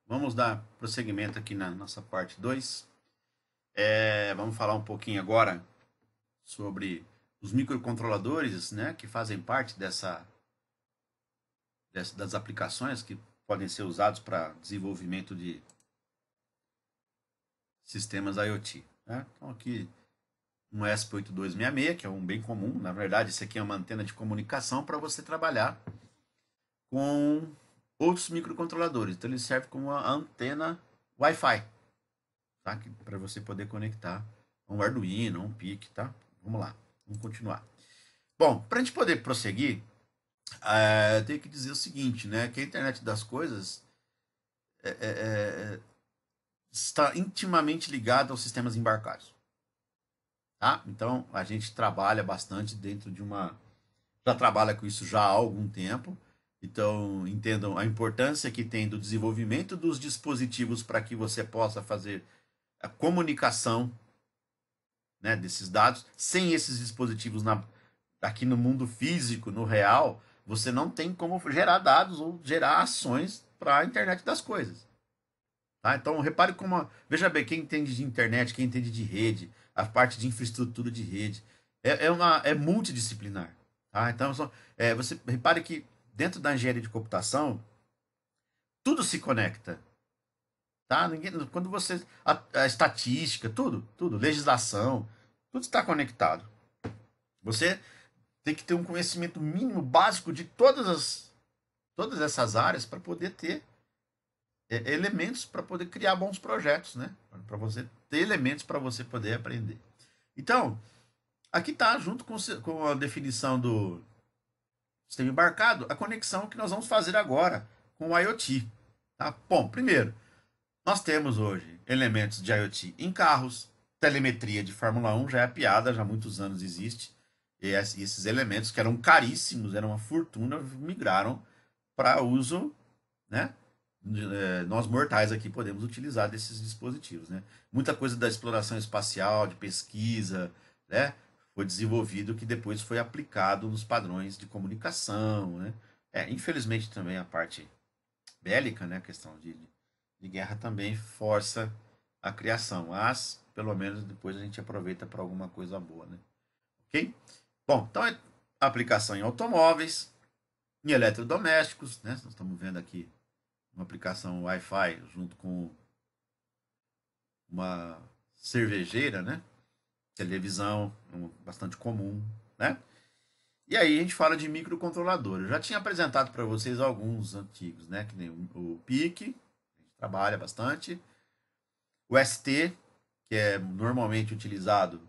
Vamos dar prosseguimento aqui na nossa parte 2. Vamos falar um pouquinho agora sobre os microcontroladores, né, que fazem parte das aplicações que podem ser usados para desenvolvimento de sistemas IoT. Né? Então aqui um ESP8266, que é um bem comum. Na verdade, isso aqui é uma antena de comunicação para você trabalhar com outros microcontroladores. Então ele serve como uma antena Wi-Fi, tá? Para você poder conectar um Arduino, um PIC, tá? Vamos lá, vamos continuar. Bom, para a gente poder prosseguir, eu tenho que dizer o seguinte, né? Que a internet das coisas está intimamente ligada aos sistemas embarcados, tá? Então a gente trabalha bastante dentro de uma, já trabalha com isso já há algum tempo. Então entendam a importância que tem do desenvolvimento dos dispositivos para que você possa fazer a comunicação, né, desses dados. Sem esses dispositivos aqui no mundo físico, no real, você não tem como gerar dados ou gerar ações para a internet das coisas. Tá? Então, repare como. Veja bem, quem entende de internet, quem entende de rede, a parte de infraestrutura de rede, é multidisciplinar. Tá? Então, você repare que dentro da engenharia de computação, tudo se conecta. Tá? Quando você. A estatística, tudo, legislação, tudo está conectado. Você tem que ter um conhecimento mínimo, básico de todas essas áreas para poder ter elementos para poder criar bons projetos, né? Para você ter elementos para você poder aprender. Então, aqui está, junto com a definição do sistema embarcado, a conexão que nós vamos fazer agora com o IoT. Tá? Bom, primeiro, nós temos hoje elementos de IoT em carros, telemetria de Fórmula 1 já é piada, já há muitos anos existe. E esses elementos que eram caríssimos, eram uma fortuna, migraram para uso, né? Nós mortais aqui podemos utilizar desses dispositivos, né? Muita coisa da exploração espacial, de pesquisa, né? Foi desenvolvido que depois foi aplicado nos padrões de comunicação, né? Infelizmente também a parte bélica, né? A questão de guerra também força a criação, mas pelo menos depois a gente aproveita para alguma coisa boa, né? Ok? Bom, então é aplicação em automóveis, em eletrodomésticos, né? Nós estamos vendo aqui uma aplicação Wi-Fi junto com uma cervejeira, né? Televisão, bastante comum, né? E aí a gente fala de microcontrolador. Eu já tinha apresentado para vocês alguns antigos, né? Que nem o PIC, a gente trabalha bastante. O ST, que é normalmente utilizado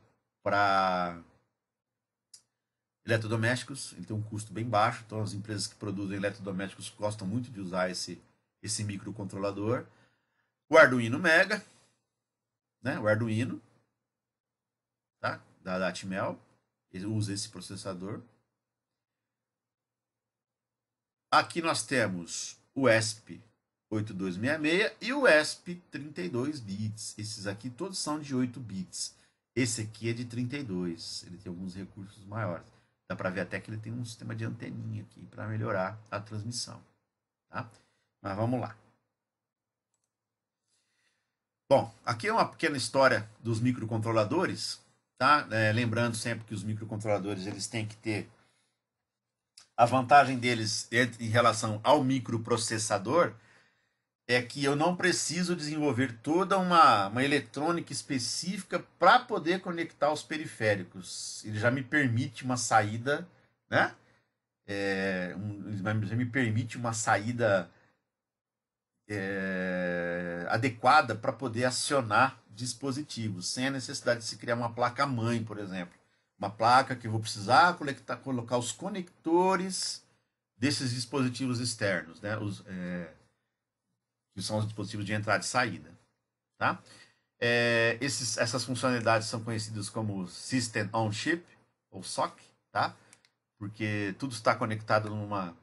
para eletrodomésticos, ele tem um custo bem baixo, então as empresas que produzem eletrodomésticos gostam muito de usar esse microcontrolador. O Arduino Mega, né? O Arduino, tá? Da Atmel, ele usa esse processador. Aqui nós temos o ESP 8266 e o ESP 32 bits. Esses aqui todos são de 8 bits. Esse aqui é de 32. Ele tem alguns recursos maiores. Dá para ver até que ele tem um sistema de anteninha aqui para melhorar a transmissão. Tá? Mas vamos lá. Bom, aqui é uma pequena história dos microcontroladores. Tá? Lembrando sempre que os microcontroladores eles têm que ter a vantagem deles em relação ao microprocessador é que eu não preciso desenvolver toda uma eletrônica específica para poder conectar os periféricos. Ele já me permite uma saída, né? Já me permite uma saída adequada para poder acionar dispositivos, sem a necessidade de se criar uma placa-mãe, por exemplo. Uma placa que eu vou precisar colocar os conectores desses dispositivos externos, né? Que são os dispositivos de entrada e saída. Tá? Essas funcionalidades são conhecidas como System on Chip, ou SoC, tá? Porque tudo está conectado numa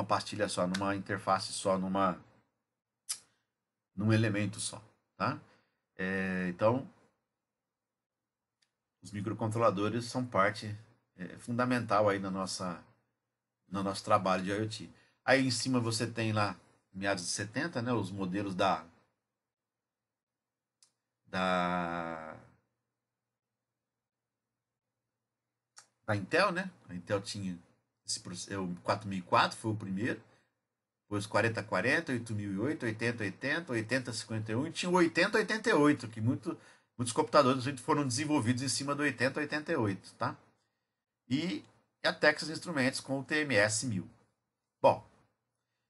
pastilha só, numa interface só, num elemento só. Tá? Então, os microcontroladores são parte fundamental aí no nosso trabalho de IoT. Aí em cima você tem lá meados de 70, né? Os modelos da, da Intel, né? A Intel tinha o 4004 foi o primeiro, depois 4040, 8008, 8080, 8051 e tinha o 8088, que muitos computadores foram desenvolvidos em cima do 8088, tá? E a Texas Instruments com o TMS-1000. Bom,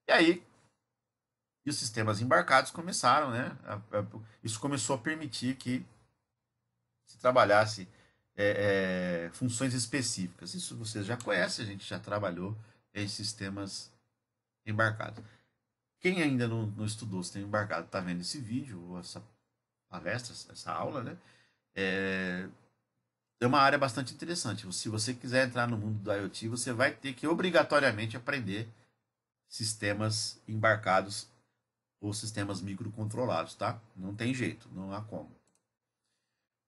e aí e os sistemas embarcados começaram, né? Isso começou a permitir que se trabalhasse funções específicas. Isso vocês já conhecem, a gente já trabalhou em sistemas embarcados. Quem ainda não estudou sistema embarcado, está vendo esse vídeo, ou essa palestra, essa aula, né? É uma área bastante interessante. Se você quiser entrar no mundo do IoT, você vai ter que obrigatoriamente aprender sistemas embarcados ou sistemas microcontrolados, tá? Não tem jeito, não há como.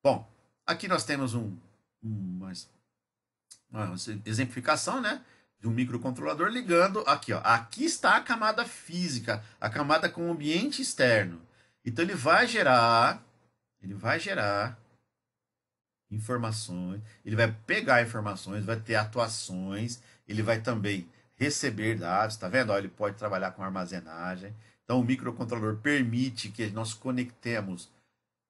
Bom, aqui nós temos uma exemplificação, né, de um microcontrolador ligando aqui, ó. Aqui está a camada física, a camada com o ambiente externo. Então ele vai gerar informações, ele vai pegar informações, vai ter atuações, ele vai também receber dados, tá vendo? Ó, ele pode trabalhar com armazenagem. Então o microcontrolador permite que nós conectemos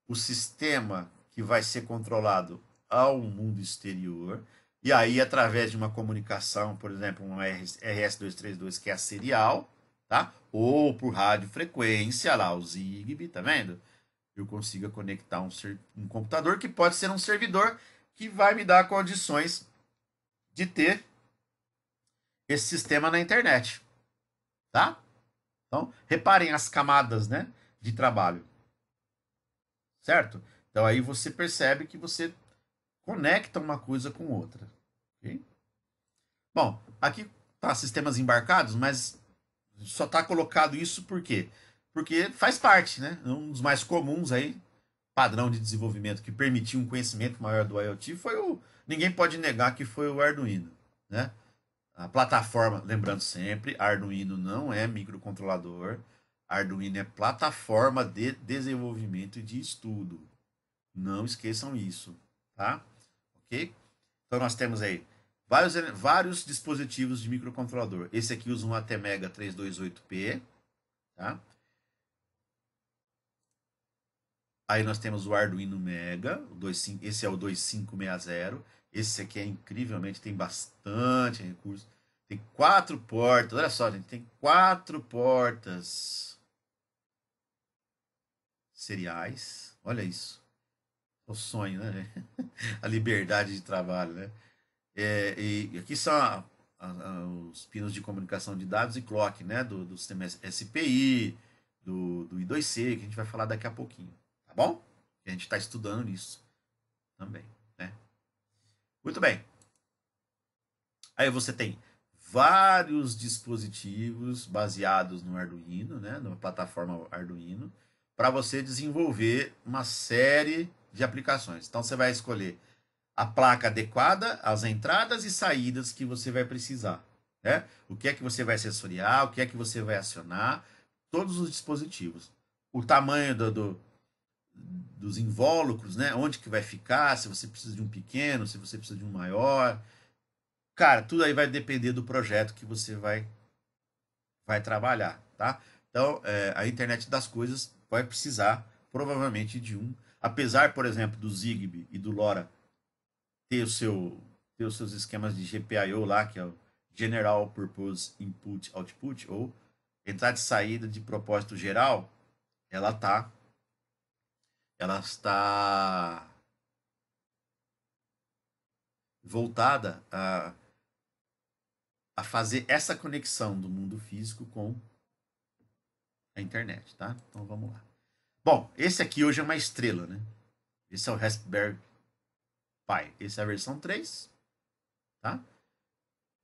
o sistema que vai ser controlado ao mundo exterior. E aí, através de uma comunicação, por exemplo, um RS-232, que é a serial, tá? Ou por radiofrequência, lá, o Zigbee, tá vendo? Eu consiga conectar um computador que pode ser um servidor que vai me dar condições de ter esse sistema na internet, tá? Então, reparem as camadas, né, de trabalho, certo? Então aí você percebe que você conecta uma coisa com outra. Okay? Bom, aqui tá sistemas embarcados, mas só está colocado isso por quê? Porque faz parte, né? Um dos mais comuns aí, padrão de desenvolvimento que permitiu um conhecimento maior do IoT foi ninguém pode negar que foi o Arduino, né? A plataforma, lembrando sempre, Arduino não é microcontrolador, Arduino é plataforma de desenvolvimento e de estudo. Não esqueçam isso, tá? Ok? Então nós temos aí vários dispositivos de microcontrolador. Esse aqui usa um ATmega 328P, tá? Aí nós temos o Arduino Mega, esse é o 2560. Esse aqui é incrivelmente, tem bastante recurso. Tem 4 portas, olha só, gente, tem 4 portas seriais. Olha isso. O sonho, né? A liberdade de trabalho, né? E aqui são os pinos de comunicação de dados e clock, né? Do sistema SPI, do I2C, que a gente vai falar daqui a pouquinho, tá bom? A gente está estudando isso também, né? Muito bem. Aí você tem vários dispositivos baseados no Arduino, né? Na plataforma Arduino, para você desenvolver uma série de aplicações. Então você vai escolher a placa adequada às entradas e saídas que você vai precisar, né? O que é que você vai sensoriar, o que é que você vai acionar, todos os dispositivos. O tamanho dos invólucros, né? Onde que vai ficar, se você precisa de um pequeno, se você precisa de um maior. Cara, tudo aí vai depender do projeto que você vai trabalhar, tá? Então, a internet das coisas vai precisar provavelmente de apesar, por exemplo, do Zigbee e do LoRa ter os seus esquemas de GPIO lá, que é o General Purpose Input Output, ou entrada e saída de propósito geral, ela está voltada a fazer essa conexão do mundo físico com a internet, tá? Então vamos lá. Bom, esse aqui hoje é uma estrela, né? Esse é o Raspberry Pi. Esse é a versão 3, tá?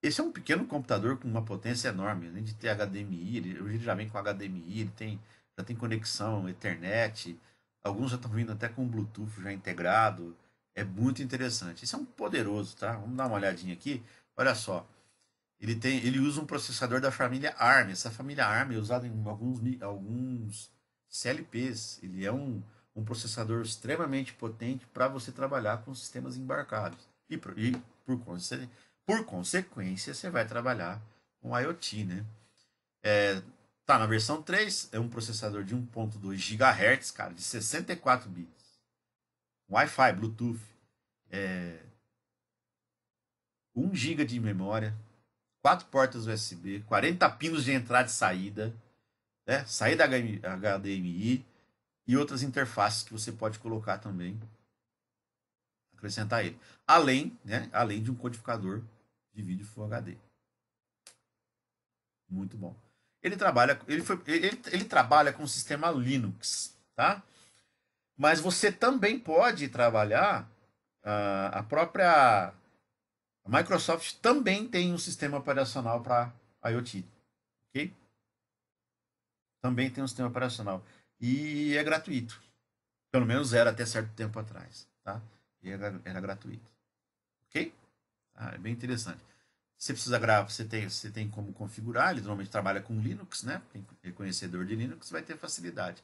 Esse é um pequeno computador com uma potência enorme, além de ter HDMI, hoje ele já vem com HDMI, já tem conexão Ethernet, alguns já estão vindo até com Bluetooth já integrado, é muito interessante. Esse é um poderoso, tá? Vamos dar uma olhadinha aqui, olha só. Ele usa um processador da família ARM. Essa família ARM é usada em alguns CLPs. Ele é um processador extremamente potente para você trabalhar com sistemas embarcados. Por consequência, você vai trabalhar com IoT, né? Tá na versão 3, é um processador de 1.2 GHz, cara, de 64 bits. Wi-Fi, Bluetooth, 1 GB de memória, 4 portas USB, 40 pinos de entrada e saída, né? Saída HDMI e outras interfaces que você pode colocar também, acrescentar ele. Além de um codificador de vídeo Full HD. Muito bom. Ele trabalha com o sistema Linux, tá? Mas você também pode trabalhar a própria a Microsoft também tem um sistema operacional para IoT, ok? Também tem um sistema operacional e é gratuito. Pelo menos era até certo tempo atrás, tá? E era gratuito, ok? É bem interessante. Você precisa gravar, você tem como configurar. Ele normalmente trabalha com Linux, né? Quem é conhecedor de Linux vai ter facilidade.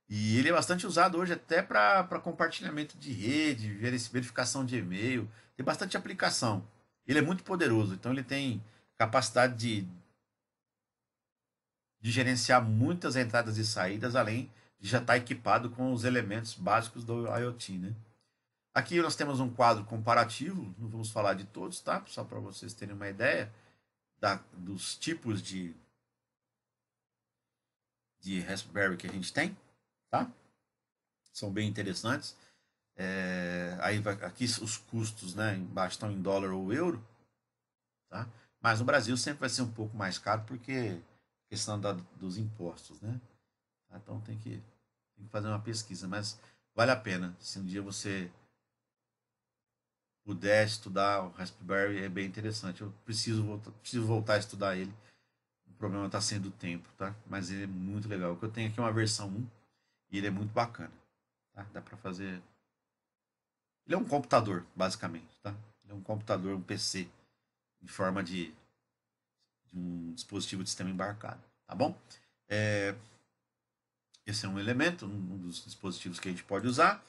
E ele é bastante usado hoje até para compartilhamento de rede, verificação de e-mail. Tem bastante aplicação. Ele é muito poderoso, então ele tem capacidade de gerenciar muitas entradas e saídas, além de já estar equipado com os elementos básicos do IoT, né? Aqui nós temos um quadro comparativo, não vamos falar de todos, tá? Só para vocês terem uma ideia dos tipos de Raspberry que a gente tem, tá? São bem interessantes. Aqui os custos, né, embaixo estão em dólar ou euro, tá? Mas no Brasil sempre vai ser um pouco mais caro porque questão dos impostos, né? Então tem que fazer uma pesquisa, mas vale a pena. Se um dia você puder estudar o Raspberry, é bem interessante. Eu preciso voltar a estudar ele. O problema está sendo o tempo, tá? Mas ele é muito legal. Eu tenho aqui uma versão 1 e ele é muito bacana, tá? Dá para fazer. Ele é um computador, basicamente, tá? Ele é um computador, um PC, em forma de um dispositivo de sistema embarcado, tá bom? É, esse é um elemento, um dos dispositivos que a gente pode usar.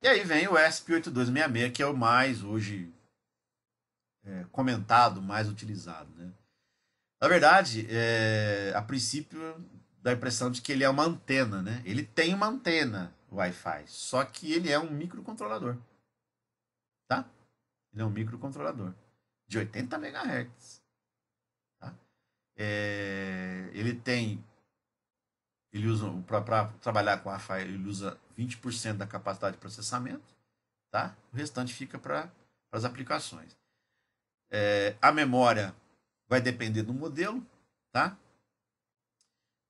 E aí vem o ESP8266, que é o mais hoje comentado, mais utilizado, né? Na verdade, a princípio dá a impressão de que ele é uma antena, né? Ele tem uma antena Wi-Fi, só que ele é um microcontrolador, tá? Ele é um microcontrolador de 80 MHz, tá? Ele usa para trabalhar com Wi-Fi, ele usa 20% da capacidade de processamento, tá? O restante fica para as aplicações. A memória vai depender do modelo, tá?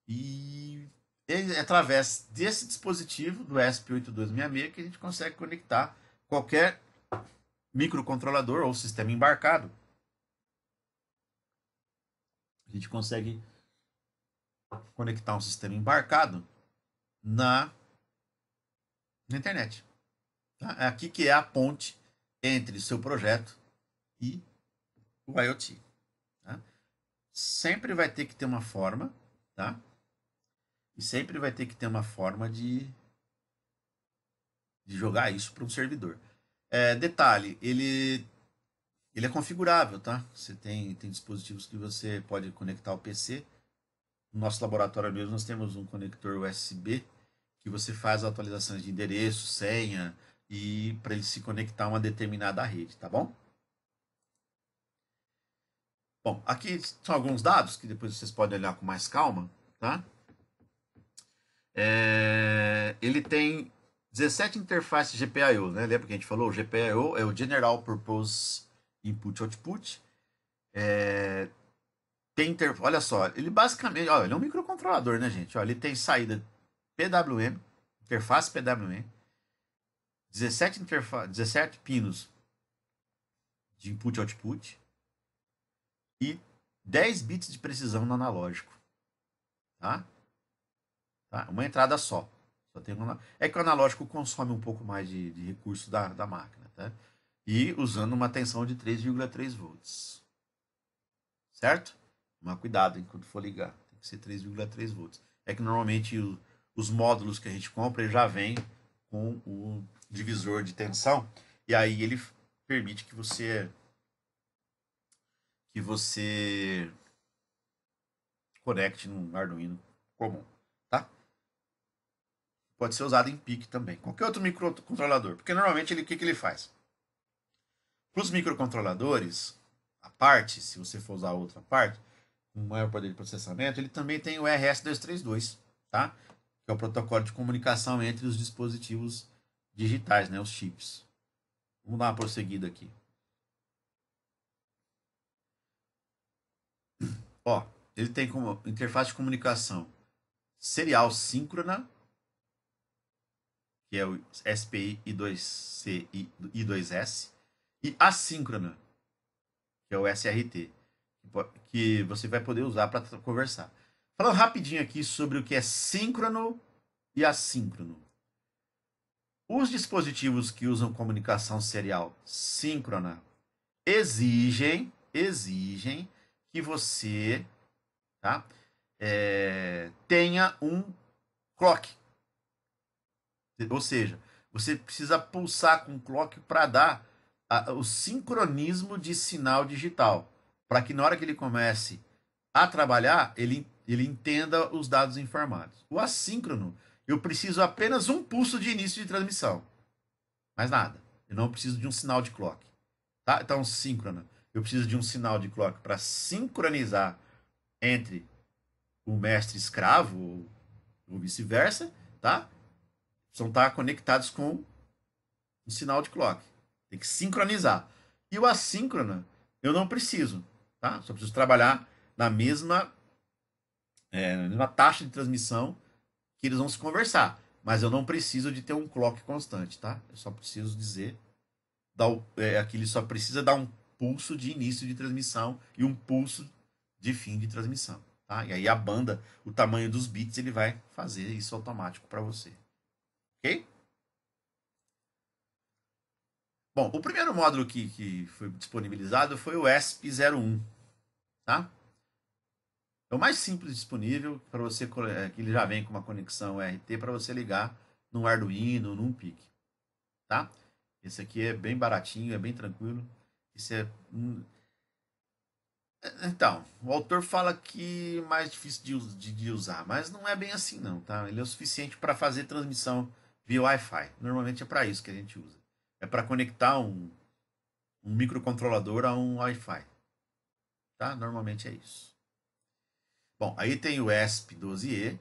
E é através desse dispositivo, do ESP8266, que a gente consegue conectar qualquer microcontrolador ou sistema embarcado. A gente consegue conectar um sistema embarcado na internet. Tá? É aqui que é a ponte entre o seu projeto e o IoT. Tá? Sempre vai ter que ter uma forma, tá? E sempre vai ter que ter uma forma de jogar isso para um servidor. Detalhe, ele é configurável, tá? Você tem dispositivos que você pode conectar ao PC. No nosso laboratório mesmo nós temos um conector USB que você faz atualizações de endereço, senha e para ele se conectar a uma determinada rede, tá bom? Bom, aqui são alguns dados que depois vocês podem olhar com mais calma, tá? Ele tem 17 interfaces GPIO, né? Lembra que a gente falou? O GPIO é o General Purpose Input Output. Olha só, ele basicamente, ele é um microcontrolador, né, gente? Ele tem saída PWM, interface PWM, 17 pinos de input output e 10 bits de precisão no analógico, tá? Uma entrada só. É que o analógico consome um pouco mais de recursos da máquina, tá? E usando uma tensão de 3,3 volts. certo? Tomar cuidado enquanto for ligar. Tem que ser 3,3 volts. É que normalmente os módulos que a gente compra ele já vem com o divisor de tensão e aí ele permite que você conecte num Arduino comum, tá? Pode ser usado em PIC também. Qualquer outro microcontrolador, porque normalmente o que ele faz? Para os microcontroladores, a parte, se você for usar outra parte, com maior poder de processamento, ele também tem o RS-232, tá? Que é o protocolo de comunicação entre os dispositivos digitais, né, os chips. Vamos dar uma prosseguida aqui. Ó, ele tem como interface de comunicação serial síncrona, que é o SPI I2C e I2S, e assíncrona, que é o SRT, que você vai poder usar para conversar. Falando rapidinho aqui sobre o que é síncrono e assíncrono. Os dispositivos que usam comunicação serial síncrona exigem que você, tá, tenha um clock. Ou seja, você precisa pulsar com o clock para dar o sincronismo de sinal digital. Para que na hora que ele comece a trabalhar, ele entenda os dados informados. O assíncrono, eu preciso apenas um pulso de início de transmissão. Mais nada. Eu não preciso de um sinal de clock. Tá? Então, síncrono. Eu preciso de um sinal de clock para sincronizar entre o mestre escravo ou vice-versa, tá? Precisam estar conectados com um sinal de clock. Tem que sincronizar. E o assíncrono, eu não preciso, tá? Só preciso trabalhar na mesma taxa de transmissão que eles vão se conversar. Mas eu não preciso de ter um clock constante, tá? Eu só preciso dizer, aqui ele só precisa dar um pulso de início de transmissão e um pulso de fim de transmissão, tá? E aí a banda, o tamanho dos bits, ele vai fazer isso automático para você, ok? Bom, o primeiro módulo que foi disponibilizado foi o ESP01, tá? É o mais simples disponível para você, que ele já vem com uma conexão RT para você ligar num Arduino, num PIC, tá? Esse aqui é bem baratinho, é bem tranquilo. Esse é então, o autor fala que é mais difícil de usar, mas não é bem assim não, tá? Ele é o suficiente para fazer transmissão via Wi-Fi. Normalmente é para isso que a gente usa. É para conectar um microcontrolador a um Wi-Fi, tá? Normalmente é isso. Bom, aí tem o ESP12E.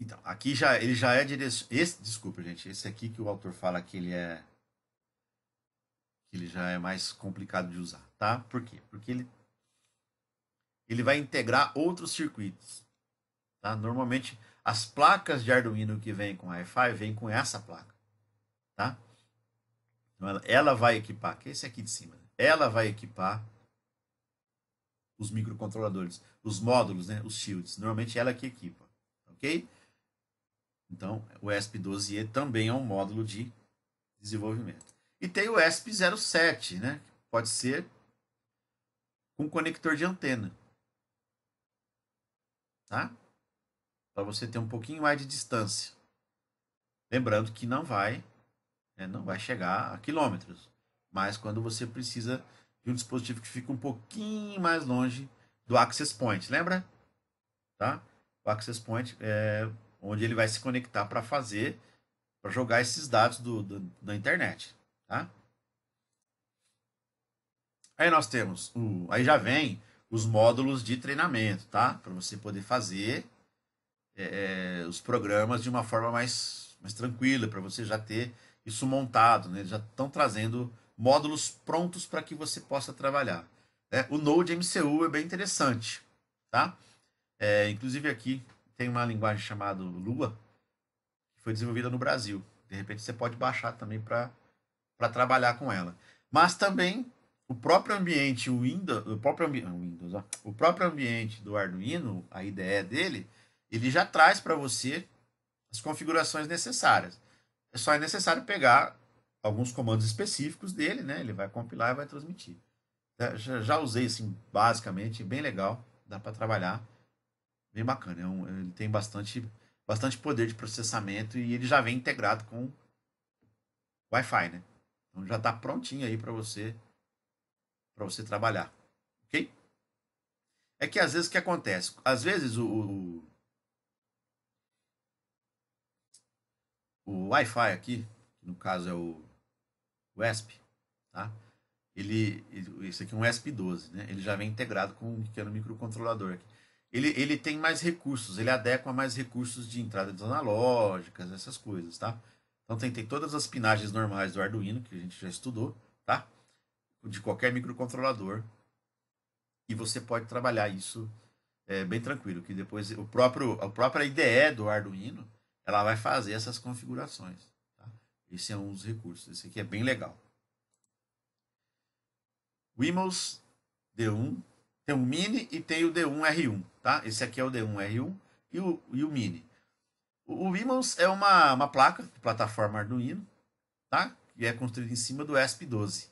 Então, aqui ele já é desculpa, gente, esse aqui que o autor fala que ele já é mais complicado de usar, tá? Por quê? Porque ele vai integrar outros circuitos, tá? Normalmente as placas de Arduino que vêm com Wi-Fi vêm com essa placa, tá? Então ela vai equipar, que é esse aqui de cima, né? Ela vai equipar os microcontroladores, os módulos, né? Os shields. Normalmente ela que equipa, ok? Então o ESP12E também é um módulo de desenvolvimento. E tem o ESP07, né? Pode ser com conector de antena, tá? Para você ter um pouquinho mais de distância. Lembrando que não vai chegar a quilômetros, mas quando você precisa de um dispositivo que fica um pouquinho mais longe do access point, lembra? Tá? O access point é onde ele vai se conectar para jogar esses dados da internet, tá? Aí nós temos aí já vem os módulos de treinamento, tá? Para você poder fazer os programas de uma forma mais tranquila, para você já ter isso montado, né? Já estão trazendo módulos prontos para que você possa trabalhar. O Node MCU é bem interessante, tá? Inclusive aqui tem uma linguagem chamada Lua, que foi desenvolvida no Brasil. De repente você pode baixar também para trabalhar com ela. Mas também o próprio ambiente o próprio ambiente do Arduino, a IDE dele, ele já traz para você as configurações necessárias. É necessário pegar alguns comandos específicos dele, né? Ele vai compilar e vai transmitir. Já usei assim, basicamente, bem legal, dá para trabalhar, bem bacana. Ele tem bastante poder de processamento e ele já vem integrado com Wi-Fi, né? Então já está prontinho aí para você trabalhar, ok? É que às vezes o que acontece? Às vezes o Wi-Fi aqui, que no caso é o ESP, tá? Esse aqui é um ESP12, né? Ele já vem integrado com um pequeno microcontrolador aqui. Ele tem mais recursos, ele adequa mais recursos de entradas analógicas, essas coisas, tá? Então tem todas as pinagens normais do Arduino, que a gente já estudou, tá? De qualquer microcontrolador. E você pode trabalhar isso bem tranquilo, que depois a própria IDE do Arduino, ela vai fazer essas configurações, tá? Esse é um dos recursos, esse aqui é bem legal. Wimos D1, tem o Mini e tem o D1R1, tá? Esse aqui é o D1R1 e o Mini. O Wimos é uma placa de plataforma Arduino, tá? E é construída em cima do ESP12.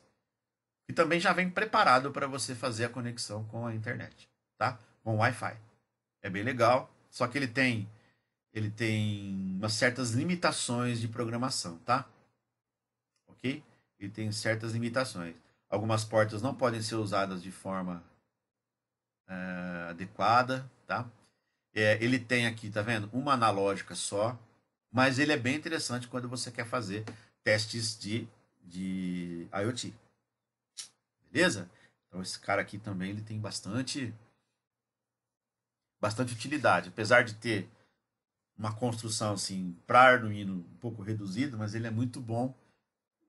E também já vem preparado para você fazer a conexão com a internet, tá? Com o Wi-Fi. É bem legal, só que ele tem umas certas limitações de programação, tá? Ok? Ele tem certas limitações. Algumas portas não podem ser usadas de forma adequada, tá? Ele tem aqui, tá vendo? Uma analógica só, mas ele é bem interessante quando você quer fazer testes de IoT, beleza? Então esse cara aqui também ele tem bastante utilidade, apesar de ter uma construção assim para Arduino um pouco reduzida, mas ele é muito bom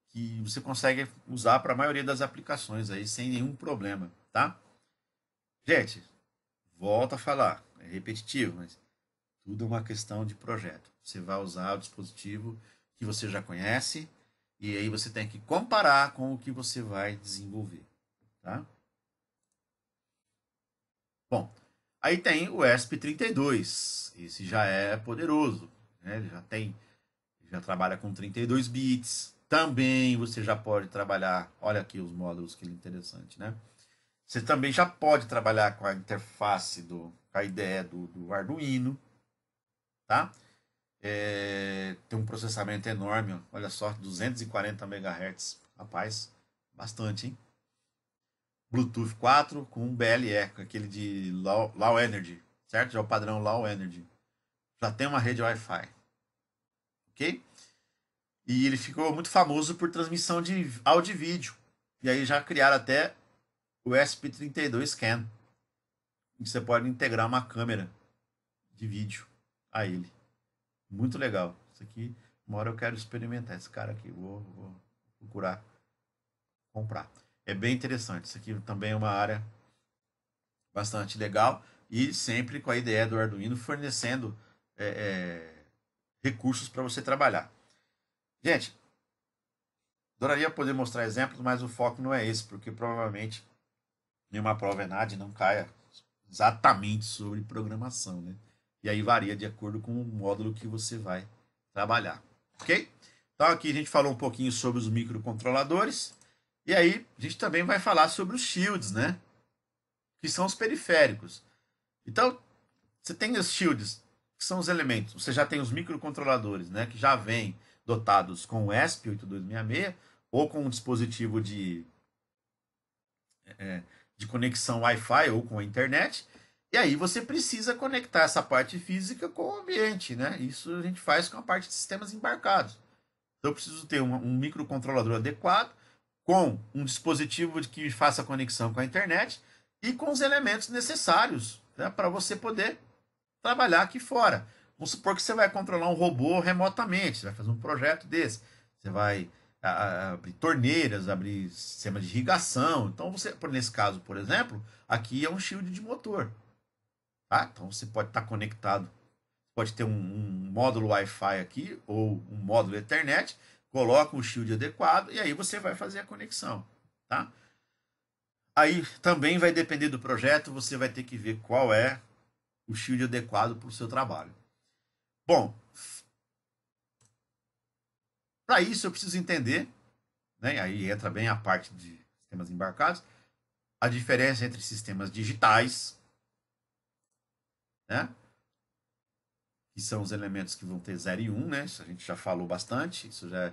que você consegue usar para a maioria das aplicações aí sem nenhum problema, tá? Gente, volta a falar, é repetitivo, mas tudo é uma questão de projeto. Você vai usar o dispositivo que você já conhece e aí você tem que comparar com o que você vai desenvolver, tá? Bom, aí tem o ESP32. Esse já é poderoso, né? Ele já trabalha com 32 bits. Também você já pode trabalhar, olha aqui os módulos que ele é interessante, né? Você também já pode trabalhar com a interface com a IDE do Arduino, tá? Tem um processamento enorme, ó. Olha só, 240 MHz. Rapaz, bastante, hein? Bluetooth 4 com um BLE, com aquele de Low Energy, certo? Já é o padrão Low Energy. Já tem uma rede Wi-Fi, ok? E ele ficou muito famoso por transmissão de áudio e vídeo. E aí já criaram até o ESP32 Scan, que você pode integrar uma câmera de vídeo a ele. Muito legal. Isso aqui, uma hora eu quero experimentar esse cara aqui. Vou procurar comprar. É bem interessante. Isso aqui também é uma área bastante legal e sempre com a ideia do Arduino fornecendo é, é, recursos para você trabalhar. Gente, adoraria poder mostrar exemplos, mas o foco não é esse, porque provavelmente nenhuma prova ENAD não caia exatamente sobre programação, né? E aí varia de acordo com o módulo que você vai trabalhar, ok? Então aqui a gente falou um pouquinho sobre os microcontroladores e aí a gente também vai falar sobre os shields, né? Que são os periféricos. Então você tem os shields, que são os elementos. Você já tem os microcontroladores, né? Que já vêm dotados com o ESP8266 ou com um dispositivo de conexão Wi-Fi ou com a internet. E aí você precisa conectar essa parte física com o ambiente, né? Isso a gente faz com a parte de sistemas embarcados. Então eu preciso ter um microcontrolador adequado, com um dispositivo que faça conexão com a internet e com os elementos necessários, né, para você poder trabalhar aqui fora. Vamos supor que você vai controlar um robô remotamente, você vai fazer um projeto desse. Você vai abrir torneiras, abrir sistema de irrigação. Então, nesse caso, por exemplo, aqui é um shield de motor. Tá? Então, você pode estar conectado, pode ter um módulo Wi-Fi aqui ou um módulo Ethernet, coloca um shield adequado e aí você vai fazer a conexão. Tá? Aí também vai depender do projeto, você vai ter que ver qual é o shield adequado para o seu trabalho. Bom, para isso eu preciso entender, né? Aí entra bem a parte de sistemas embarcados, a diferença entre sistemas digitais, né? Que são os elementos que vão ter 0 e 1, né? Isso a gente já falou bastante, isso já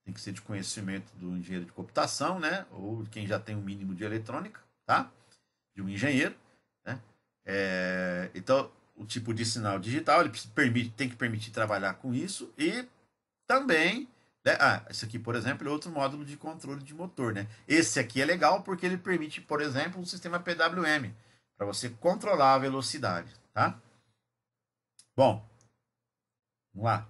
tem que ser de conhecimento do engenheiro de computação, né? Ou de quem já tem um mínimo de eletrônica, tá? De um engenheiro, né? Então, o tipo de sinal digital, ele tem que permitir trabalhar com isso e também, né? Esse aqui, por exemplo, é outro módulo de controle de motor, né? Esse aqui é legal porque ele permite, por exemplo, um sistema PWM, para você controlar a velocidade, tá? Bom, vamos lá.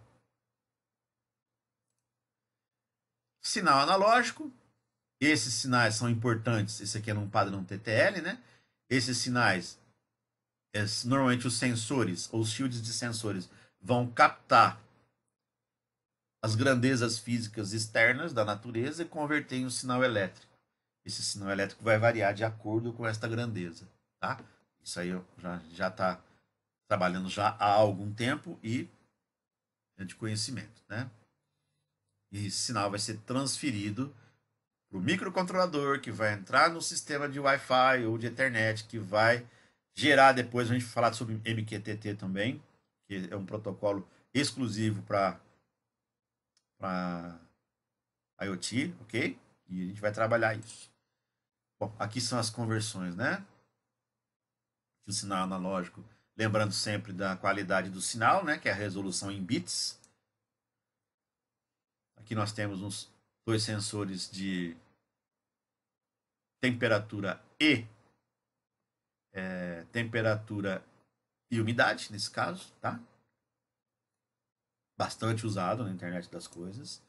Sinal analógico. Esses sinais são importantes. Esse aqui é num padrão TTL, né? Esses sinais, normalmente os sensores, ou os shields de sensores, vão captar as grandezas físicas externas da natureza e converter em um sinal elétrico. Esse sinal elétrico vai variar de acordo com esta grandeza, tá? Isso aí eu já está trabalhando já há algum tempo e é de conhecimento, né? E esse sinal vai ser transferido para o microcontrolador que vai entrar no sistema de Wi-Fi ou de Ethernet, que vai gerar depois, a gente vai falar sobre MQTT também, que é um protocolo exclusivo para IoT, ok? E a gente vai trabalhar isso. Bom, aqui são as conversões, né? O sinal analógico, lembrando sempre da qualidade do sinal, né? Que é a resolução em bits. Aqui nós temos uns dois sensores de temperatura temperatura e umidade, nesse caso, tá? Bastante usado na internet das coisas.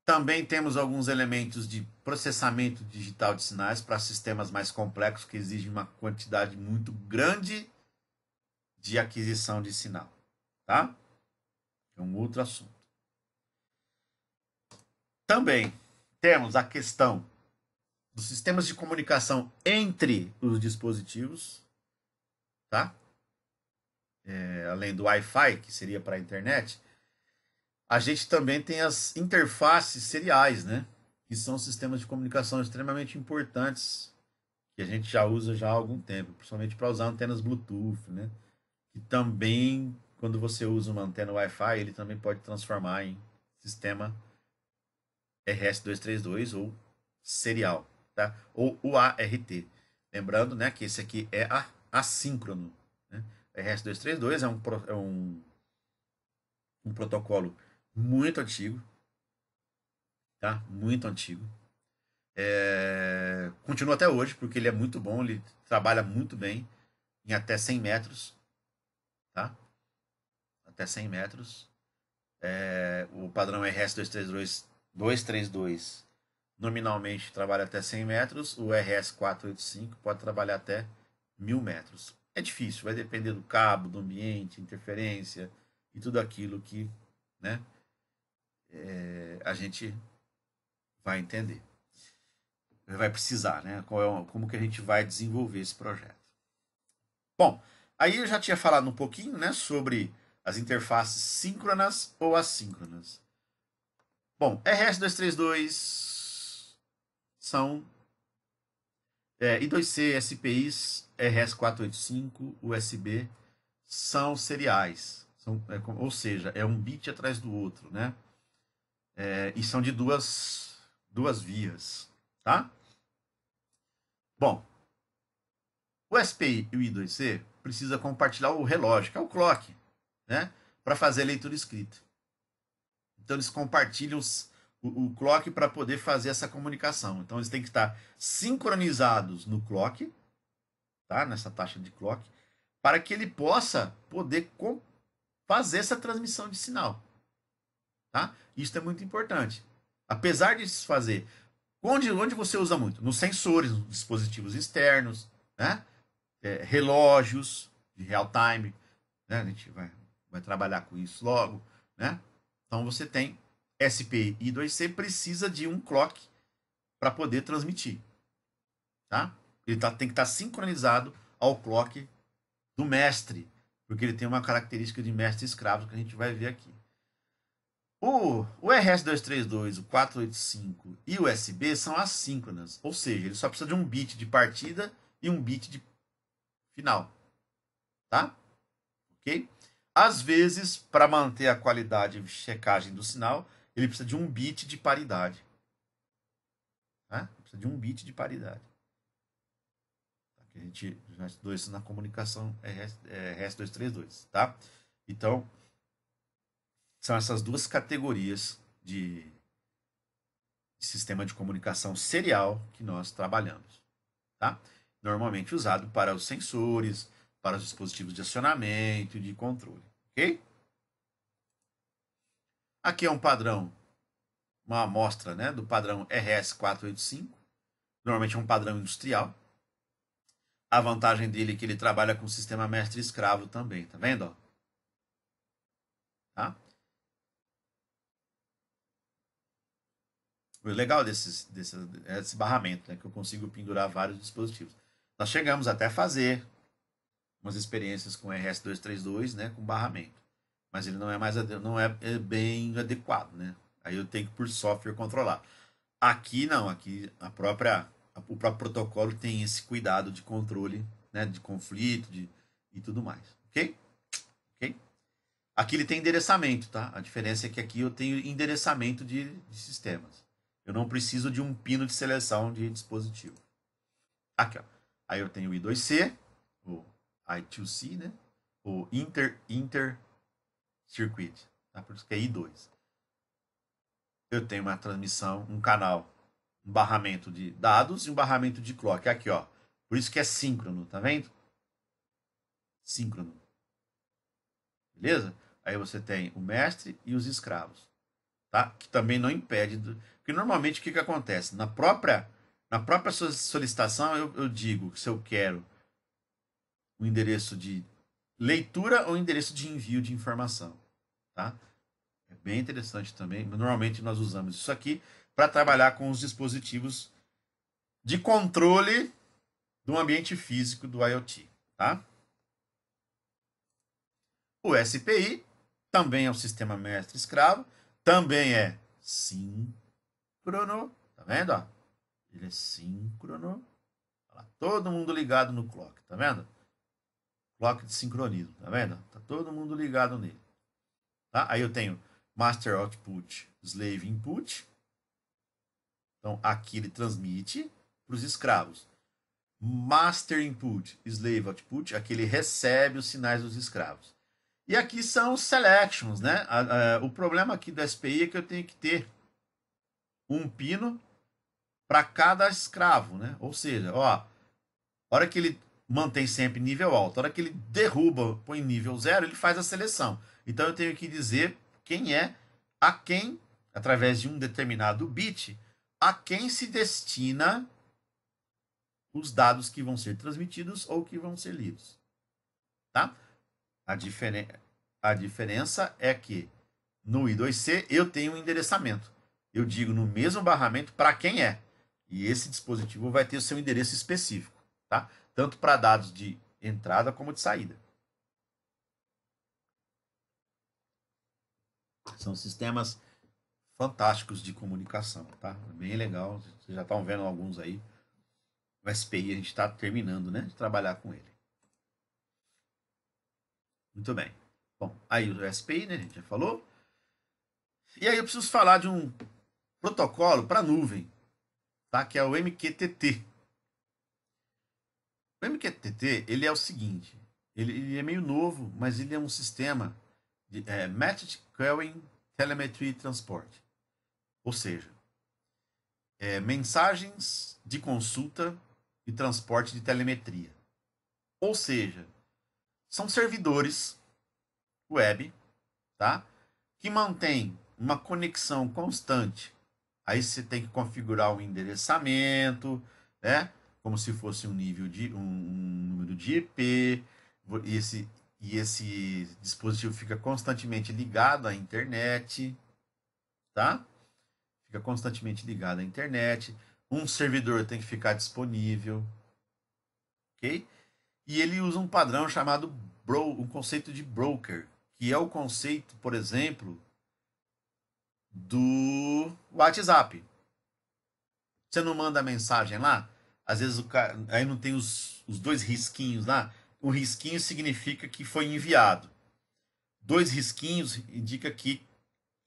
Também temos alguns elementos de processamento digital de sinais para sistemas mais complexos que exigem uma quantidade muito grande de aquisição de sinal, tá? É um outro assunto. Também temos a questão dos sistemas de comunicação entre os dispositivos, tá? Além do Wi-Fi, que seria para a internet, a gente também tem as interfaces seriais, né? Que são sistemas de comunicação extremamente importantes que a gente já usa já há algum tempo, principalmente para usar antenas Bluetooth, né? E também, quando você usa uma antena Wi-Fi, ele também pode transformar em sistema RS-232 ou serial, tá? Ou UART. Lembrando, né, que esse aqui é assíncrono, né? RS-232 um protocolo muito antigo, tá? Muito antigo. Continua até hoje, porque ele é muito bom, ele trabalha muito bem em até 100 metros, tá? Até 100 metros. O padrão RS-232 nominalmente trabalha até 100 metros, o RS-485 pode trabalhar até 1000 metros. É difícil, vai depender do cabo, do ambiente, interferência e tudo aquilo que, né, a gente vai entender. Vai precisar, né? Como que a gente vai desenvolver esse projeto. Bom, aí eu já tinha falado um pouquinho, né, sobre as interfaces síncronas ou assíncronas. Bom, RS-232 são I2C, SPIs, RS-485, USB são seriais. Ou seja, é um bit atrás do outro, né? E são de duas vias, tá? Bom, o SPI e o I2C precisa compartilhar o relógio, que é o clock, né? Para fazer a leitura escrita. Então eles compartilham o clock para poder fazer essa comunicação. Então eles têm que estar sincronizados no clock, tá? Nessa taxa de clock, para que ele possa poder fazer essa transmissão de sinal, tá? Isso é muito importante. Apesar de se fazer, onde você usa muito? Nos sensores, nos dispositivos externos, né? Relógios de real time, né? A gente vai trabalhar com isso logo, né? Então você tem SPI e I2C precisa de um clock para poder transmitir, tá? Ele tem que estar sincronizado ao clock do mestre, porque ele tem uma característica de mestre escravo que a gente vai ver aqui. O RS-232, o 485 e o USB são assíncronas, ou seja, ele só precisa de um bit de partida e um bit de final, tá? Ok? Às vezes, para manter a qualidade de checagem do sinal, ele precisa de um bit de paridade, tá? Precisa de um bit de paridade. A gente já estudou isso na comunicação RS-232, tá? Então, são essas duas categorias de sistema de comunicação serial que nós trabalhamos, tá? Normalmente usado para os sensores, para os dispositivos de acionamento e de controle, ok? Aqui é um padrão, uma amostra, né, do padrão RS485. Normalmente é um padrão industrial. A vantagem dele é que ele trabalha com o sistema mestre-escravo também, tá vendo? Tá? O legal desse barramento, né, que eu consigo pendurar vários dispositivos. Nós chegamos até a fazer umas experiências com RS-232, né, com barramento, mas ele não é mais não é bem adequado, né? Aí eu tenho que por software controlar. Aqui não, aqui o próprio protocolo tem esse cuidado de controle, né, de conflito, e tudo mais, ok? Ok? Aqui ele tem endereçamento, tá? A diferença é que aqui eu tenho endereçamento de sistemas. Eu não preciso de um pino de seleção de dispositivo. Aqui, ó. Aí eu tenho o I2C, o I2C, né? O Inter Circuit, tá? Por isso que é I2. Eu tenho uma transmissão, um canal, um barramento de dados e um barramento de clock. Aqui, ó. Por isso que é síncrono, tá vendo? Síncrono. Beleza? Aí você tem o mestre e os escravos, tá? Que também não impede. Porque normalmente o que acontece? Na própria solicitação eu digo que se eu quero o endereço de leitura ou endereço de envio de informação, tá? É bem interessante também. Normalmente nós usamos isso aqui para trabalhar com os dispositivos de controle do ambiente físico do IoT, tá? O SPI também é um sistema mestre-escravo, também é síncrono, tá vendo? Ó? Ele é síncrono. Olha lá, todo mundo ligado no clock, tá vendo? Clock de sincronismo, tá vendo? Tá todo mundo ligado nele. Tá? Aí eu tenho master output, slave input. Então aqui ele transmite para os escravos. Master input, slave output, aqui ele recebe os sinais dos escravos. E aqui são os selections, né? O problema aqui do SPI é que eu tenho que ter um pino para cada escravo, né? Ou seja, ó, a hora que ele mantém sempre nível alto, a hora que ele derruba, põe nível zero, ele faz a seleção. Então eu tenho que dizer quem é, a quem, através de um determinado bit, a quem se destina os dados que vão ser transmitidos ou que vão ser lidos. Tá? A, diferen a diferença é que no I2C eu tenho um endereçamento. Eu digo no mesmo barramento para quem é. E esse dispositivo vai ter o seu endereço específico, tá? Tanto para dados de entrada como de saída. São sistemas fantásticos de comunicação, tá? Bem legal. Vocês já estão vendo alguns aí. O SPI a gente está terminando, né, de trabalhar com ele. Muito bem. Bom, aí o SPI, né, a gente já falou. E aí eu preciso falar de um protocolo para nuvem, tá? Que é o MQTT. O MQTT, ele é o seguinte, ele é meio novo, mas ele é um sistema de Message Queuing Telemetry Transport. Ou seja, mensagens de consulta e transporte de telemetria. Ou seja, são servidores web, tá? Que mantém uma conexão constante. Aí você tem que configurar o endereçamento, né? Como se fosse um nível de um número de IP. E esse dispositivo fica constantemente ligado à internet, tá? Fica constantemente ligado à internet. Um servidor tem que ficar disponível, ok? E ele usa um padrão chamado um conceito de broker, que é o conceito, por exemplo, do WhatsApp. Você não manda mensagem lá? Às vezes o cara, aí não tem os dois risquinhos lá. Um risquinho significa que foi enviado. Dois risquinhos indica que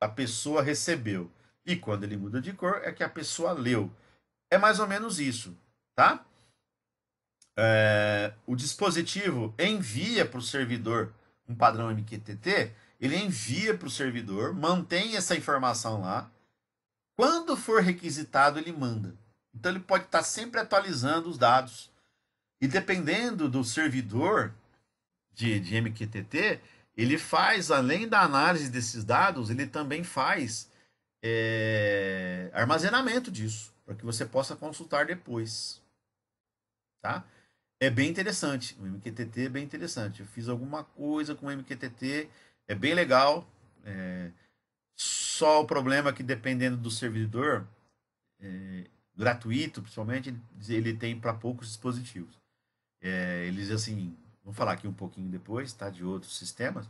a pessoa recebeu. E quando ele muda de cor, é que a pessoa leu. É mais ou menos isso, tá? O dispositivo envia para o servidor um padrão MQTT, ele envia para o servidor, mantém essa informação lá. Quando for requisitado, ele manda. Então ele pode estar sempre atualizando os dados. E dependendo do servidor de MQTT, ele faz, além da análise desses dados, ele também faz armazenamento disso, para que você possa consultar depois. Tá? É bem interessante. O MQTT é bem interessante. Eu fiz alguma coisa com o MQTT, é bem legal. Só o problema é que dependendo do servidor, gratuito principalmente, ele tem para poucos dispositivos. Eles assim, vamos falar aqui um pouquinho depois, tá, de outros sistemas,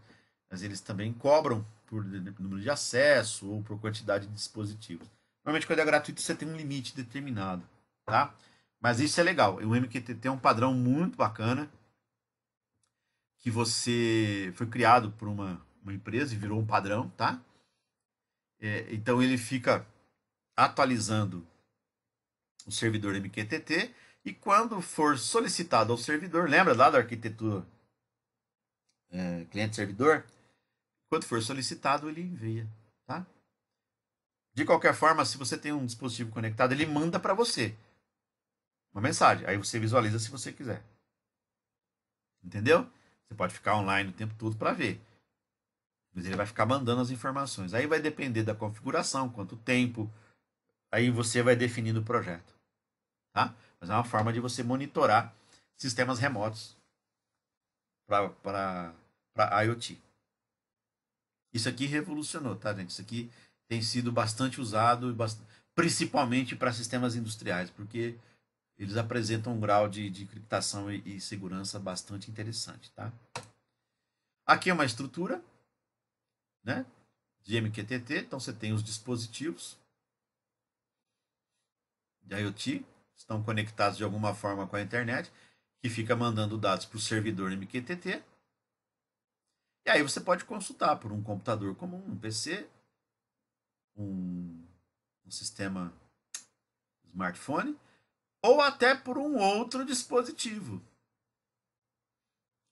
mas eles também cobram por número de acesso ou por quantidade de dispositivos. Normalmente quando é gratuito você tem um limite determinado, tá? Mas isso é legal. O MQTT é um padrão muito bacana que você foi criado por uma empresa e virou um padrão, tá? Então ele fica atualizando o servidor MQTT e quando for solicitado ao servidor, lembra lá da arquitetura cliente-servidor? Quando for solicitado, ele envia, tá? De qualquer forma, se você tem um dispositivo conectado, ele manda para você uma mensagem. Aí você visualiza se você quiser. Entendeu? Você pode ficar online o tempo todo para ver. Mas ele vai ficar mandando as informações. Aí vai depender da configuração, quanto tempo. Aí você vai definindo o projeto. Tá? Mas é uma forma de você monitorar sistemas remotos para IoT. Isso aqui revolucionou, tá, gente? Isso aqui tem sido bastante usado, principalmente para sistemas industriais, porque eles apresentam um grau de criptação e segurança bastante interessante, tá? Aqui é uma estrutura, né, de MQTT, então você tem os dispositivos de IoT, estão conectados de alguma forma com a internet, que fica mandando dados para o servidor MQTT, e aí você pode consultar por um computador comum, um PC, um sistema smartphone, ou até por um outro dispositivo.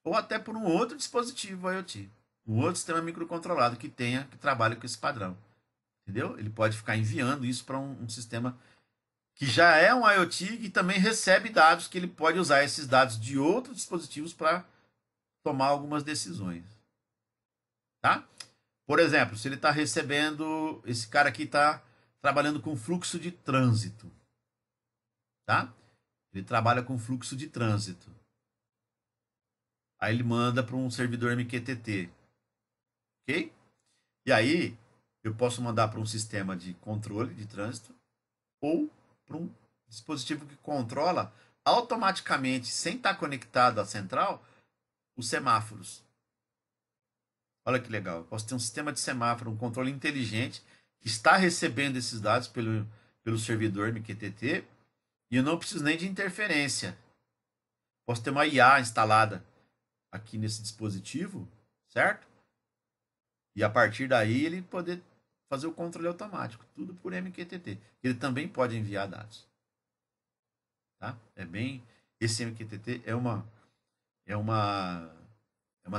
Ou até por um outro dispositivo IoT. Um outro sistema microcontrolado que trabalhe com esse padrão. Entendeu? Ele pode ficar enviando isso para um sistema que já é um IoT e também recebe dados que ele pode usar esses dados de outros dispositivos para tomar algumas decisões. Tá? Por exemplo, se ele está recebendo, esse cara aqui está trabalhando com fluxo de trânsito. Tá? Ele trabalha com fluxo de trânsito. Aí ele manda para um servidor MQTT. Ok? E aí eu posso mandar para um sistema de controle de trânsito ou para um dispositivo que controla automaticamente, sem estar conectado à central, os semáforos. Olha que legal. Eu posso ter um sistema de semáforo, um controle inteligente que está recebendo esses dados pelo servidor MQTT e eu não preciso nem de interferência. Posso ter uma IA instalada aqui nesse dispositivo, certo? E a partir daí ele poder fazer o controle automático, tudo por MQTT. Ele também pode enviar dados. Tá? Esse MQTT é uma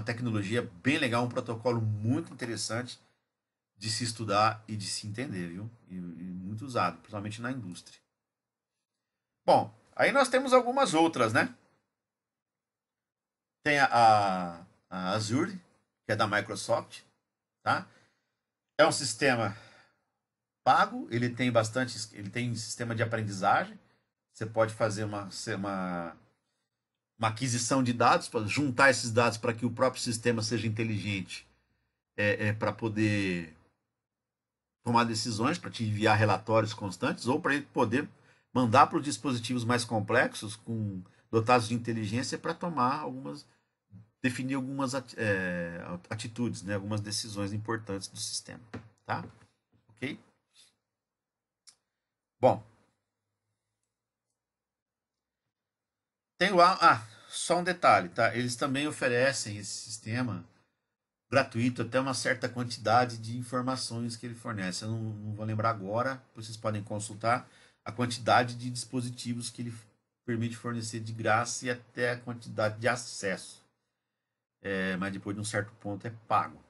tecnologia bem legal, um protocolo muito interessante de se estudar e de se entender, viu? E muito usado, principalmente na indústria. Bom, aí nós temos algumas outras, né? Tem a Azure, que é da Microsoft, tá? É um sistema pago, ele tem sistema de aprendizagem. Você pode fazer uma aquisição de dados, para juntar esses dados para que o próprio sistema seja inteligente, para poder tomar decisões, para te enviar relatórios constantes, ou para ele poder mandar para os dispositivos mais complexos, dotados de inteligência, para definir algumas atitudes, né, algumas decisões importantes do sistema. Tá? Ok? Ok? Bom, tem o só um detalhe, tá? Eles também oferecem esse sistema gratuito até uma certa quantidade de informações que ele fornece. Eu não vou lembrar agora, vocês podem consultar a quantidade de dispositivos que ele permite fornecer de graça e até a quantidade de acesso. Mas depois de um certo ponto é pago,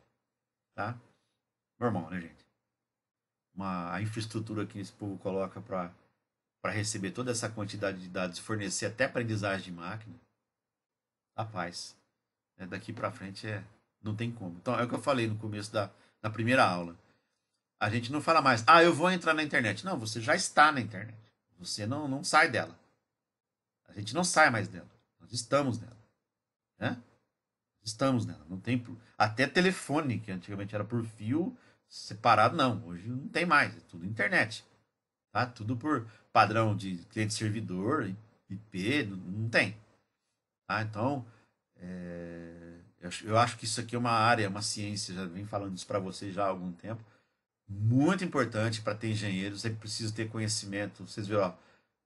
tá? Normal, né, gente? A infraestrutura que esse povo coloca para receber toda essa quantidade de dados e fornecer até aprendizagem de máquina, rapaz, daqui para frente não tem como. Então, é o que eu falei no começo da primeira aula. A gente não fala mais, eu vou entrar na internet. Não, você já está na internet. Você não sai dela. A gente não sai mais dela. Nós estamos nela. Né? Estamos nela. Não tem, até telefone, que antigamente era por fio separado, não. Hoje não tem mais. É tudo internet. Tá? Tudo por padrão de cliente-servidor, IP, não tem. Tá? Então, eu acho que isso aqui é uma área, uma ciência, já vem falando isso para vocês já há algum tempo, muito importante para ter engenheiro. Você precisa ter conhecimento. Vocês viram, ó,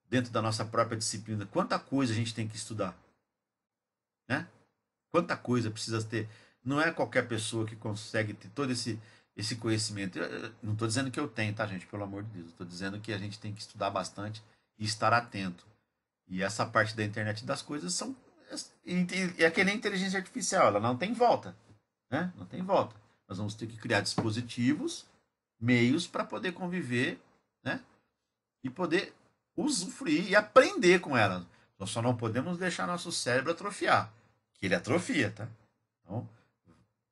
dentro da nossa própria disciplina, quanta coisa a gente tem que estudar, né? Quanta coisa precisa ter. Não é qualquer pessoa que consegue ter todo esse conhecimento. Eu não estou dizendo que eu tenho, tá, gente? Pelo amor de Deus. Estou dizendo que a gente tem que estudar bastante e estar atento. E essa parte da internet das coisas são. É que nem inteligência artificial, ela não tem volta. Né? Não tem volta. Nós vamos ter que criar dispositivos, meios para poder conviver, né? E poder usufruir e aprender com ela. Nós só não podemos deixar nosso cérebro atrofiar, que ele atrofia, tá? Então,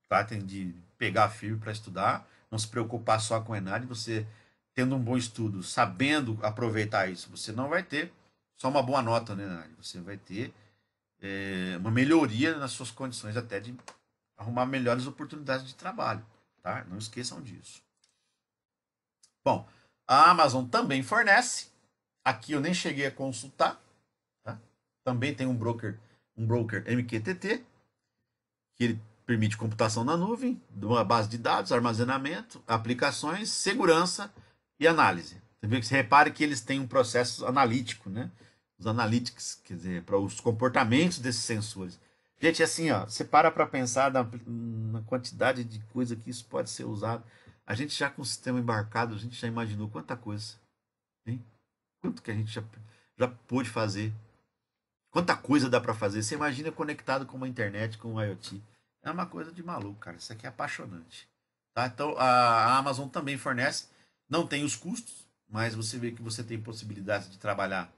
tratem de pegar firme para estudar, não se preocupar só com o Enad, você tendo um bom estudo, sabendo aproveitar isso, você não vai ter só uma boa nota no Enad, você vai ter uma melhoria nas suas condições até de arrumar melhores oportunidades de trabalho, tá? Não esqueçam disso. Bom, a Amazon também fornece. Aqui eu nem cheguei a consultar. Tá? Também tem um broker MQTT, que ele permite computação na nuvem, de uma base de dados, armazenamento, aplicações, segurança e análise. Você repare que eles têm um processo analítico, né? Os analytics, quer dizer, para os comportamentos desses sensores. Gente, assim, ó, você para pensar na quantidade de coisa que isso pode ser usado. A gente já com o sistema embarcado, a gente já imaginou quanta coisa, hein? Quanto que a gente já pôde fazer. Quanta coisa dá para fazer. Você imagina conectado com uma internet, com um IoT. É uma coisa de maluco, cara. Isso aqui é apaixonante. Tá? Então, a Amazon também fornece. Não tem os custos, mas você vê que você tem possibilidade de trabalhar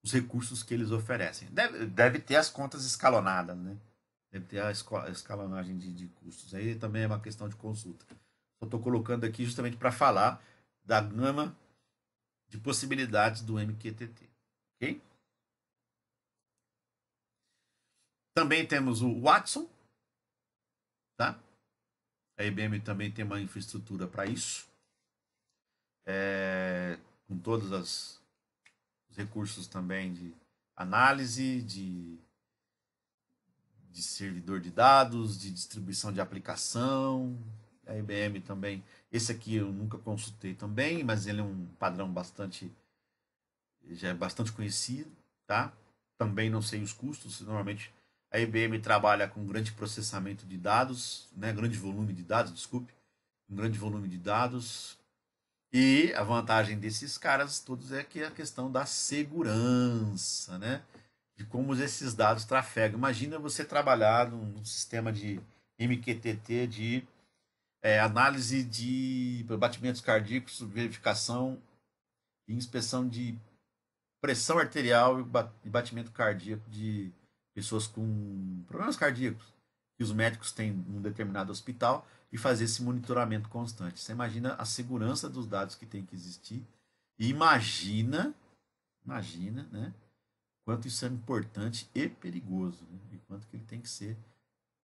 os recursos que eles oferecem. Deve ter as contas escalonadas, né? Deve ter a escalonagem de custos. Aí também é uma questão de consulta. Só estou colocando aqui justamente para falar da gama de possibilidades do MQTT. Ok? Também temos o Watson, tá? A IBM também tem uma infraestrutura para isso, com todos os recursos também de análise, de servidor de dados, de distribuição de aplicação. A IBM também. Esse aqui eu nunca consultei também, mas ele é um padrão já é bastante conhecido, tá? Também não sei os custos. Normalmente a IBM trabalha com grande processamento de dados, né? Grande volume de dados, desculpe, um grande volume de dados. E a vantagem desses caras todos é que a questão da segurança, né? De como esses dados trafegam. Imagina você trabalhar num sistema de MQTT de análise de batimentos cardíacos, verificação e inspeção de pressão arterial e batimento cardíaco de pessoas com problemas cardíacos que os médicos têm num determinado hospital e fazer esse monitoramento constante. Você imagina a segurança dos dados que tem que existir e imagina, né, quanto isso é importante e perigoso, né, e quanto que ele tem que ser,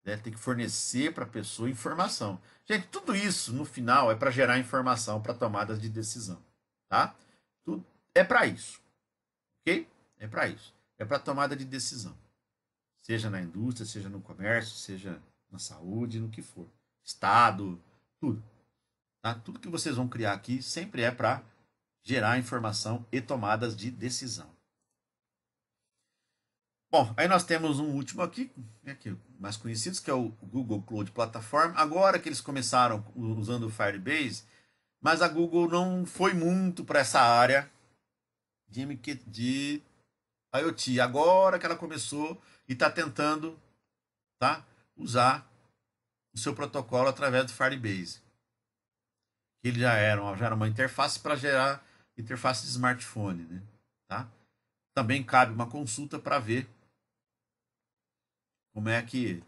né, tem que fornecer para a pessoa informação. Gente, tudo isso no final é para gerar informação para tomadas de decisão, tá? Tudo é para isso. Ok? É para isso. É para tomada de decisão. Seja na indústria, seja no comércio, seja na saúde, no que for. Estado, Tudo. Tá? Tudo que vocês vão criar aqui sempre é para gerar informação e tomadas de decisão. Bom, aí nós temos um último aqui, né, que é mais conhecidos, que é o Google Cloud Platform. Agora que eles começaram usando o Firebase, mas a Google não foi muito para essa área de IoT. Agora que ela começou e está tentando, tá, usar o seu protocolo através do Firebase. Ele já era uma interface para gerar interface de smartphone, né? Tá? Também cabe uma consulta para ver como é que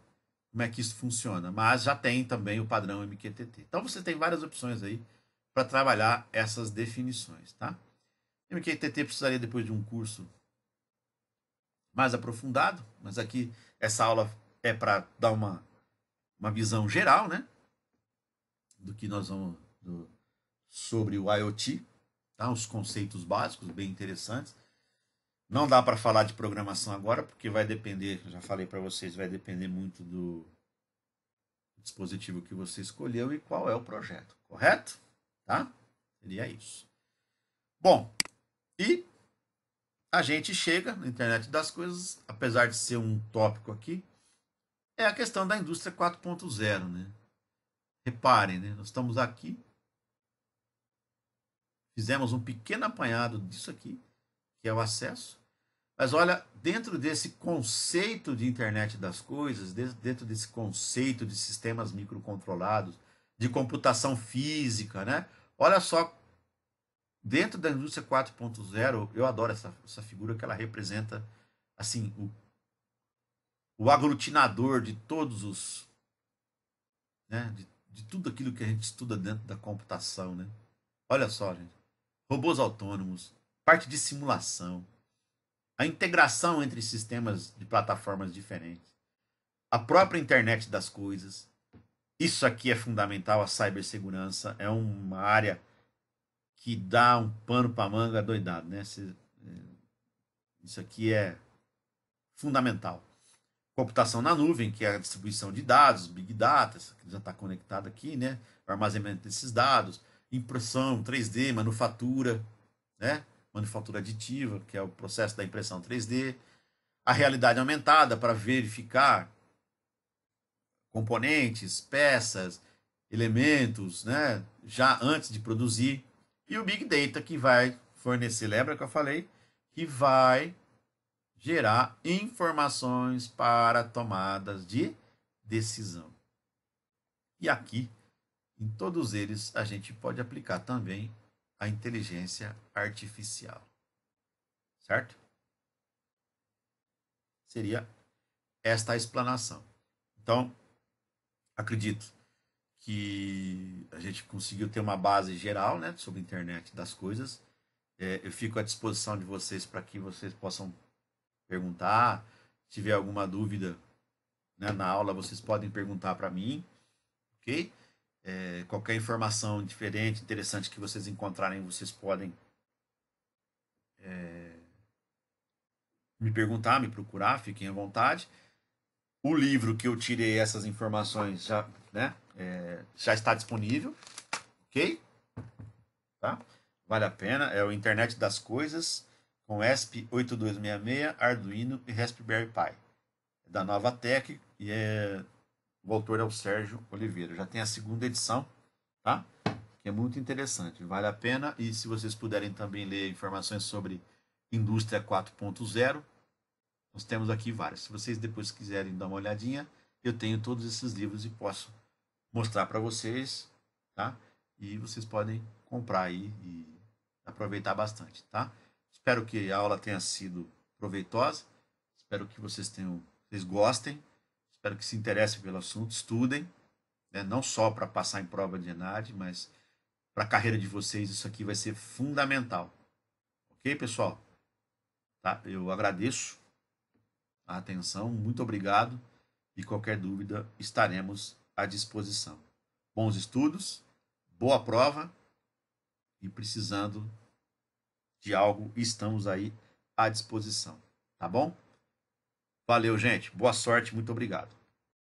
isso funciona, mas já tem também o padrão MQTT. Então você tem várias opções aí para trabalhar essas definições, tá? MQTT precisaria depois de um curso mais aprofundado, mas aqui essa aula é para dar uma visão geral, né, do que nós vamos sobre o IoT, tá? Os conceitos básicos bem interessantes. Não dá para falar de programação agora, porque vai depender, já falei para vocês, vai depender muito do dispositivo que você escolheu e qual é o projeto, correto? Tá? Seria isso. Bom, e a gente chega na internet das coisas, apesar de ser um tópico aqui, é a questão da indústria 4.0, né? Reparem, né? Nós estamos aqui, fizemos um pequeno apanhado disso aqui, que é o acesso. Mas olha, dentro desse conceito de internet das coisas, dentro desse conceito de sistemas microcontrolados, de computação física, né? Olha só, dentro da indústria 4.0, eu adoro essa figura que ela representa, assim, o aglutinador de todos os, né? De tudo aquilo que a gente estuda dentro da computação, né? Olha só, gente. Robôs autônomos, parte de simulação, a integração entre sistemas de plataformas diferentes, a própria internet das coisas. Isso aqui é fundamental, a cibersegurança é uma área que dá um pano para manga doidado, né? Isso aqui é fundamental. Computação na nuvem, que é a distribuição de dados, Big Data, que já está conectado aqui, né? O armazenamento desses dados, impressão 3D, manufatura, né? Manufatura aditiva, que é o processo da impressão 3D, a realidade aumentada para verificar componentes, peças, elementos, né, já antes de produzir, e o Big Data que vai fornecer, lembra que eu falei, que vai gerar informações para tomadas de decisão. E aqui, em todos eles, a gente pode aplicar também a inteligência artificial. Certo? Seria esta a explanação. Então, acredito que a gente conseguiu ter uma base geral, né, sobre a internet das coisas. Eu fico à disposição de vocês para que vocês possam perguntar. Se tiver alguma dúvida, né, na aula, vocês podem perguntar para mim, ok? Qualquer informação diferente, interessante que vocês encontrarem, vocês podem me perguntar, me procurar, fiquem à vontade. O livro que eu tirei essas informações já, né, já está disponível, ok? Tá? Vale a pena, é o Internet das Coisas, com ESP8266, Arduino e Raspberry Pi. É da Nova Tech e o autor é o Sérgio Oliveira. Já tem a segunda edição, tá? Que é muito interessante, vale a pena. E se vocês puderem também ler informações sobre Indústria 4.0, nós temos aqui várias. Se vocês depois quiserem dar uma olhadinha, eu tenho todos esses livros e posso mostrar para vocês, tá? E vocês podem comprar aí e aproveitar bastante, tá? Espero que a aula tenha sido proveitosa. Espero que vocês gostem. Espero que se interessem pelo assunto, estudem, né? Não só para passar em prova de ENAD, mas para a carreira de vocês isso aqui vai ser fundamental. Ok, pessoal? Tá? Eu agradeço a atenção, muito obrigado e qualquer dúvida estaremos à disposição. Bons estudos, boa prova e precisando de algo, estamos aí à disposição. Tá bom? Valeu, gente. Boa sorte, muito obrigado.